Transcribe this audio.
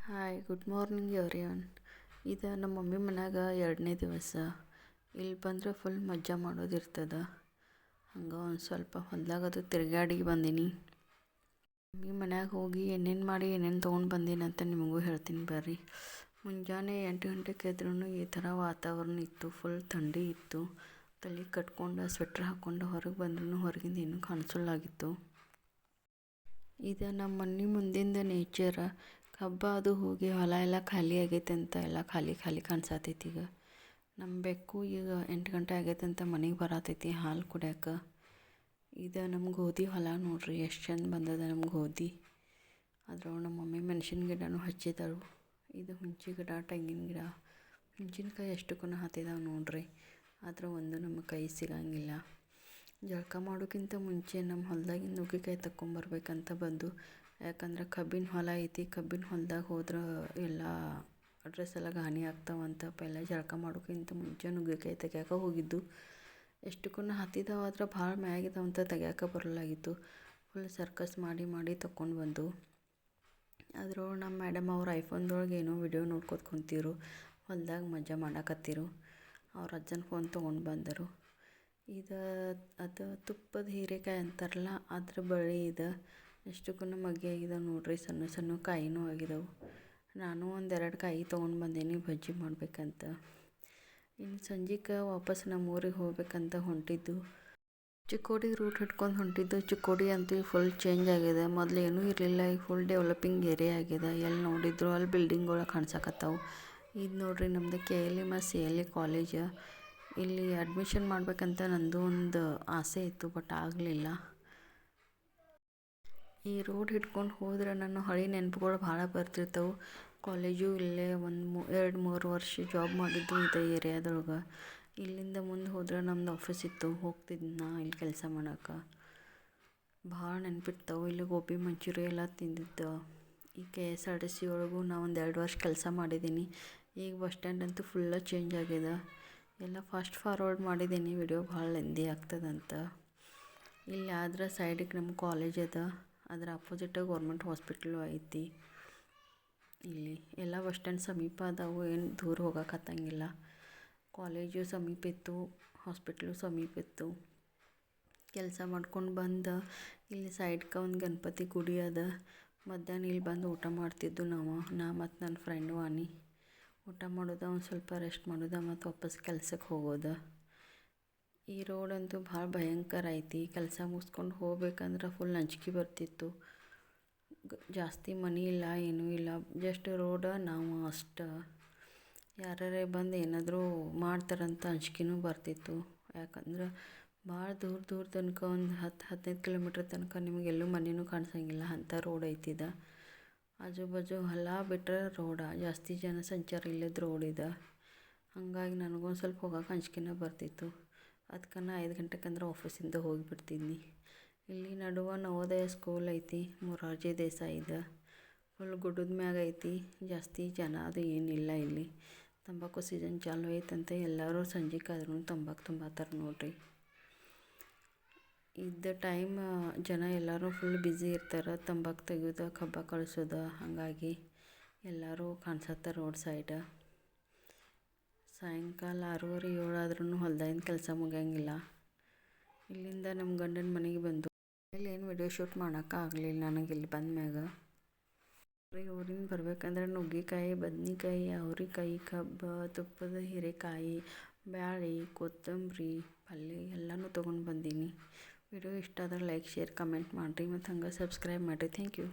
Hi good morning everyone. ಇದು ನಮ್ಮ mummy ಮನ್ಯಾಗ 2ನೇ ದಿವಸ. ಇಲ್ಲಿ ಬಂದರೆ ಫುಲ್ ಮಜಾ ಮಾಡೋದಿರ್ತದೆ. ಹಂಗೆ ಒಂದು ಸ್ವಲ್ಪ ಹೊಲ್ದಾಗದು ತಿರುಗಾಡಿ ಬಂದೀನಿ. ಮಮ್ಮಿ ಮನ್ಯಾಗ ಹೋಗಿ ಏನೇನು ಮಾಡಿ ಏನೇನು ತೊಗೊಂಡು ಬಂದೀನಿ ಅಂತ ನಿಮಗೂ ಹೇಳ್ತೀನಿ ಬರ್ರಿ. ಮುಂಜಾನೆ 8 ಗಂಟೆಗೆ ಎದ್ರೂ ಈ ಥರ ವಾತಾವರಣ ಇತ್ತು, ಫುಲ್ ಥಂಡಿ ಇತ್ತು. ತಲೆ ಕಟ್ಕೊಂಡು ಸ್ವೆಟ್ರ್ ಹಾಕ್ಕೊಂಡು ಹೊರಗೆ ಬಂದ್ರೂ ಹೊರಗಿಂದ ಏನೂ ಕಾಣಿಸೋಲ್ಲಾಗಿತ್ತು. ಇದು ನಮ್ಮ ಮನೆ ಮುಂದಿಂದ ನೇಚರ. ಕಬ್ಬ ಅದು ಹೋಗಿ ಹೊಲ ಎಲ್ಲ ಖಾಲಿ ಆಗೈತೆ ಅಂತ ಎಲ್ಲ ಖಾಲಿ ಖಾಲಿ ಕಾಣಿಸತೈತಿ. ಈಗ ನಮ್ಮ ಬೆಕ್ಕು ಈಗ 8 ಗಂಟೆ ಆಗೈತೆ ಅಂತ ಮನೆಗೆ ಬರತೈತಿ ಹಾಲು ಕುಡಿಯೋಕೆ. ಇದು ನಮ್ಮ ಗೋಧಿ ಹೊಲ ನೋಡ್ರಿ, ಎಷ್ಟು ಚಂದ ಬಂದದ ನಮ್ಮ ಗೋಧಿ. ಅದ್ರೊಳಗೆ ನಮ್ಮ ಮಮ್ಮಿ ಮೆಣಸಿನ ಗಿಡನೂ ಹಚ್ಚಿದರು. ಇದು ಹುಂಚಿ ಗಿಡ, ತೆಂಗಿನ ಗಿಡ, ಮೆಣಸಿನ್ಕಾಯಿ ಎಷ್ಟಕ್ಕೂ ಹತ್ತಿದಾವೆ ನೋಡ್ರಿ. ಆದ್ರೆ ಒಂದು ನಮ್ಮ ಕೈ ಸಿಗಂಗಿಲ್ಲ. ಜಳಕ ಮಾಡೋಕ್ಕಿಂತ ಮುಂಚೆ ನಮ್ಮ ಹೊಲದಾಗಿನ ನುಗ್ಗೆಕಾಯಿ ತಗೊಂಬರ್ಬೇಕಂತ ಬಂದು, ಯಾಕಂದ್ರೆ ಕಬ್ಬಿನ ಹೊಲ ಐತಿ. ಕಬ್ಬಿನ ಹೊಲದಾಗ ಹೋದ್ರೆ ಎಲ್ಲ ಡ್ರೆಸ್ ಎಲ್ಲ ಗಾನಿ ಆಗ್ತಾವಂತ ಪೆಲ್ಲ ಜಳಕ ಮಾಡೋಕ್ಕಿಂತ ಮುಂಚೆ ನುಗ್ಗೆಕಾಯಿ ತೆಗ್ಯಾಕೆ ಹೋಗಿದ್ದು. ಎಷ್ಟಕ್ಕೂ ಹತ್ತಿದಾವೆ, ಆದ್ರೆ ಭಾಳ ಮ್ಯಾಗಿದಾವಂತ ತೆಗ್ಯಾಕೆ ಬರಲಾಗಿತ್ತು. ಫುಲ್ ಸರ್ಕಸ್ ಮಾಡಿ ಮಾಡಿ ತಗೊಂಡು ಬಂದು. ಅದ್ರೊಳಗೆ ನಮ್ಮ ಮೇಡಮ್ ಅವ್ರ ಐಫೋನ್ದೊಳಗೆ ಏನೋ ವಿಡಿಯೋ ನೋಡ್ಕೊತ ಕುಂತಿರು. ಹೊಲ್ದಾಗ ಮಜಾ ಮಾಡಾಕತ್ತಿರು. ಅವ್ರ ಅಜ್ಜನ ಫೋನ್ ತೊಗೊಂಡು ಬಂದರು. ಅದು ತುಪ್ಪದ ಹೀರೆಕಾಯಿ ಅಂತಾರಲ್ಲ, ಅದ್ರ ಬಳ್ಳಿ ಇದೆ. ಎಷ್ಟಕ್ಕೂ ಮಗ್ಗಿ ಆಗಿದಾವೆ ನೋಡ್ರಿ, ಸಣ್ಣ ಸಣ್ಣ ಕಾಯಿನೂ ಆಗಿದಾವೆ. ನಾನು 1-2 ಕಾಯಿ ತೊಗೊಂಡು ಬಂದೀನಿ ಬಜ್ಜಿ ಮಾಡಬೇಕಂತ. ಇನ್ನು ಸಂಜೆಗೆ ವಾಪಸ್ ನಮ್ಮ ಊರಿಗೆ ಹೋಗ್ಬೇಕಂತ ಹೊಂಟಿದ್ದು. ಚಿಕ್ಕೋಡಿ ರೂಟ್ ಹಿಡ್ಕೊಂಡು ಹೊಂಟಿದ್ದು. ಚಿಕ್ಕೋಡಿ ಅಂತೂ ಫುಲ್ ಚೇಂಜ್ ಆಗಿದೆ. ಮೊದಲು ಏನೂ ಇರಲಿಲ್ಲ, ಈಗ ಫುಲ್ ಡೆವಲಪಿಂಗ್ ಏರಿಯಾ ಆಗಿದೆ. ಎಲ್ಲಿ ನೋಡಿದ್ರು ಅಲ್ಲಿ ಬಿಲ್ಡಿಂಗ್ಗಳು ಕಾಣ್ಸಕತ್ತಾವು. ಇದು ನೋಡ್ರಿ ನಮ್ಮದು KLE ಕಾಲೇಜ್. ಇಲ್ಲಿ ಅಡ್ಮಿಷನ್ ಮಾಡಬೇಕಂತ ನಂದು ಒಂದು ಆಸೆ ಇತ್ತು, ಬಟ್ ಆಗಲಿಲ್ಲ. ಈ ರೋಡ್ ಹಿಡ್ಕೊಂಡು ಹೋದ್ರೆ ನನ್ನ ಹಳೆ ನೆನಪುಗಳು ಭಾಳ ಬರ್ತಿರ್ತವೆ. ಕಾಲೇಜು ಇಲ್ಲೇ 2-3 ವರ್ಷ ಜಾಬ್ ಮಾಡಿದ್ದು ಇದೇ ಏರಿಯಾದೊಳಗೆ. ಇಲ್ಲಿಂದ ಮುಂದೆ ಹೋದ್ರೆ ನಮ್ದು ಆಫೀಸ್ ಇತ್ತು, ಹೋಗ್ತಿದ್ದೆ ನಾ ಇಲ್ಲಿ ಕೆಲಸ ಮಾಡೋಕೆ. ಭಾಳ ನೆನಪಿರ್ತಾವೆ. ಇಲ್ಲಿ ಗೋಬಿ ಮಂಚೂರಿ ಎಲ್ಲ ತಿಂದಿದ್ದು. ಈ KSRTC ಒಳಗೂ ನಾ 1-2 ವರ್ಷ ಕೆಲಸ ಮಾಡಿದ್ದೀನಿ. ಈಗ ಬಸ್ ಸ್ಟ್ಯಾಂಡ್ ಅಂತೂ ಫುಲ್ಲ ಚೇಂಜ್ ಆಗಿದೆ. ಎಲ್ಲ ಫಾಸ್ಟ್ ಫಾರ್ವರ್ಡ್ ಮಾಡಿದ್ದೀನಿ, ವಿಡಿಯೋ ಭಾಳ ಲೆಂದಿ ಆಗ್ತದಂತ. ಇಲ್ಲಿ ಆದ್ರೆ ಸೈಡಿಗೆ ನಮ್ಮ ಕಾಲೇಜ್ ಅದ, ಅದರ ಅಪೋಸಿಟ್ ಗೌರ್ಮೆಂಟ್ ಹಾಸ್ಪಿಟ್ಲು ಐತಿ. ಇಲ್ಲಿ ಎಲ್ಲ ಬಸ್ ಸ್ಟ್ಯಾಂಡ್ ಸಮೀಪ ಅದಾವು, ಏನು ದೂರ ಹೋಗೋಕತ್ತಂಗಿಲ್ಲ. ಕಾಲೇಜು ಸಮೀಪ ಇತ್ತು, ಹಾಸ್ಪಿಟ್ಲು ಸಮೀಪ ಇತ್ತು. ಕೆಲಸ ಮಾಡ್ಕೊಂಡು ಬಂದು ಇಲ್ಲಿ ಸೈಡ್ಗೆ ಒಂದು ಗಣಪತಿ ಗುಡಿ ಅದ. ಮಧ್ಯಾಹ್ನ ಇಲ್ಲಿ ಬಂದು ಊಟ ಮಾಡ್ತಿದ್ದು ನಾ ಮತ್ತು ನನ್ನ ಫ್ರೆಂಡ್ ವಾಣಿ. ಊಟ ಮಾಡೋದು, ಒಂದು ಸ್ವಲ್ಪ ರೆಸ್ಟ್ ಮಾಡೋದು, ಮತ್ತು ವಾಪಸ್ ಕೆಲ್ಸಕ್ಕೆ ಹೋಗೋದು. ಈ ರೋಡ್ ಅಂತೂ ಭಾಳ ಭಯಂಕರ ಐತಿ. ಕೆಲಸ ಮುಗಿಸ್ಕೊಂಡು ಹೋಗ್ಬೇಕಂದ್ರೆ ಫುಲ್ ಅಂಜಿಕೆ ಬರ್ತಿತ್ತು. ಜಾಸ್ತಿ ಮನೆ ಇಲ್ಲ, ಏನೂ ಇಲ್ಲ, ಜಸ್ಟ್ ರೋಡ ನಾವು ಅಷ್ಟು. ಯಾರೇ ಬಂದು ಏನಾದರೂ ಮಾಡ್ತಾರಂತ ಅಂಜಿಕೆನೂ ಬರ್ತಿತ್ತು. ಯಾಕಂದ್ರೆ ಭಾಳ ದೂರ ತನಕ ಒಂದು 10-15 ಕಿಲೋಮೀಟ್ರ್ ತನಕ ನಿಮಗೆಲ್ಲೂ ಮನೆಯೂ ಕಾಣಿಸಂಗಿಲ್ಲ, ಅಂಥ ರೋಡ್ ಐತಿದ. ಆಜು ಬಾಜು ಹೊಲ ಬಿಟ್ಟರೆ ರೋಡ, ಜಾಸ್ತಿ ಜನ ಸಂಚಾರ ಇಲ್ಲದ ರೋಡ್ ಇದೆ. ಹಾಗಾಗಿ ನನಗೊಂದು ಸ್ವಲ್ಪ ಹೋಗೋಕೆ ಅಂಜಿಕೆನೇ ಬರ್ತಿತ್ತು. ಅದಕ್ಕೆ ನಾ 5 ಗಂಟೆಗಂದ್ರೆ ಆಫೀಸಿಂದ ಹೋಗಿಬಿಡ್ತಿದ್ನಿ. ಇಲ್ಲಿ ನಡುವೆ ನವೋದಯ ಸ್ಕೂಲ್ ಐತಿ, ಮೊರಾರ್ಜಿ ದೇಸಾಯಿದು. ಫುಲ್ ಗುಡ್ಡದ ಮ್ಯಾಗ ಐತಿ, ಜಾಸ್ತಿ ಜನ ಅದು ಏನಿಲ್ಲ. ಇಲ್ಲಿ ತಂಬಾಕು ಸೀಸನ್ ಚಾಲು ಐತಂತ ಎಲ್ಲರೂ ಸಂಜೆಗಾದ್ರೂ ತಂಬಾಕು ತುಂಬಾತಾರೆ ನೋಡ್ರಿ. ಇದ್ದ ಟೈಮ್ ಜನ ಎಲ್ಲರೂ ಫುಲ್ ಬ್ಯುಸಿ ಇರ್ತಾರೆ, ತಂಬಾಕು ತೆಗೆಯೋದು, ಕಬ್ಬ ಕಳಿಸೋದು. ಹಾಗಾಗಿ ಎಲ್ಲರೂ ಕಾಣಿಸತ್ತಾರೆ ರೋಡ್ ಸೈಡ. ಸಾಯಂಕಾಲ 6:30-7 ಆದ್ರೂ ಹೊಲ್ದಾಗಿನ ಕೆಲಸ ಮುಗಿಯಂಗಿಲ್ಲ. ಇಲ್ಲಿಂದ ನಮ್ಮ ಗಂಡನ ಮನೆಗೆ ಬಂದು ಇಲ್ಲಿ ಏನು ವಿಡಿಯೋ ಶೂಟ್ ಮಾಡೋಕೆ ಆಗಲಿಲ್ಲ ನನಗೆ. ಇಲ್ಲಿ ಬಂದ್ಮ್ಯಾಗ ಊರಿಂದ ಬರ್ಬೇಕಂದ್ರೆ ನುಗ್ಗೆಕಾಯಿ, ಬದ್ನೆಕಾಯಿ, ಅವ್ರೆಕಾಯಿ, ಕಬ್ಬು, ತುಪ್ಪದ ಹೀರೆಕಾಯಿ, ಬ್ಯಾಳೆ, ಕೊತ್ತಂಬರಿ, ಪಲ್ಯ ಎಲ್ಲನೂ ತೊಗೊಂಡು ಬಂದೀನಿ. ವಿಡಿಯೋ ಇಷ್ಟ ಆದ್ರೆ ಲೈಕ್, ಶೇರ್, ಕಮೆಂಟ್ ಮಾಡಿರಿ, ಮತ್ತು ಹಂಗೆ ಸಬ್ಸ್ಕ್ರೈಬ್ ಮಾಡಿರಿ. Thank you.